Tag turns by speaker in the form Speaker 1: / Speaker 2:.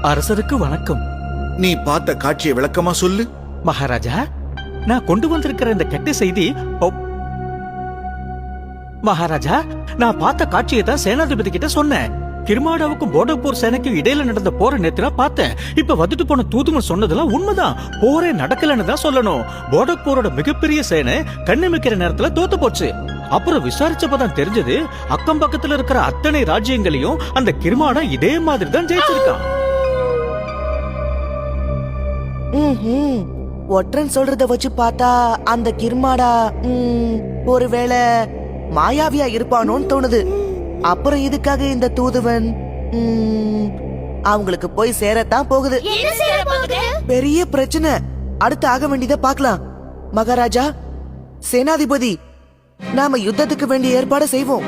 Speaker 1: அரசருக்கு வணக்கம்.
Speaker 2: நீ பார்த்த காட்சியை விளக்கமா சொல்லு.
Speaker 1: மகாராஜா, நான் கொண்டு வந்திருக்கிற இந்த கெட்ட செய்தி மகாராஜா, நான் பார்த்த காட்சியை தான் சேனாதிபதி கிட்ட சொன்னேன். கிர்மாடாவுக்கும் போடக்பூர் சேனைக்கும் இடையில நடந்த போரை நேத்து பார்த்தேன். இப்ப வந்துட்டு போன தூதுவன் சொன்னதெல்லாம் உண்மைதான். போரே நடக்கலன்னு தான் சொல்லணும். போடக்பூரோட மிகப்பெரிய சேனை கண்ணிமைக்கிற நேரத்துல தோத்து போச்சு. அப்புறம் விசாரிச்சப்பதான் தெரிஞ்சது, அக்கம் பக்கத்துல இருக்கிற அத்தனை ராஜ்யங்களையும் அந்த கிர்மாடா இதே மாதிரி தான் ஜெயிச்சிருக்கான்.
Speaker 3: ஒற்றன் சொல்றத வச்சு பார்த்தா அந்த கிர்மாடா ஒருவேளை மாயாவியா இருப்பானோன்னு தோணுது. அப்புறம் இதுக்காக இந்த தூதுவன் அவங்களுக்கு போய் சேரத்தான் போகுது. பெரிய பிரச்சனை. அடுத்து ஆக வேண்டியதை பார்க்கலாம். மகாராஜா, சேனாதிபதி, நாம யுத்தத்துக்கு வேண்டிய ஏற்பாடு செய்வோம்.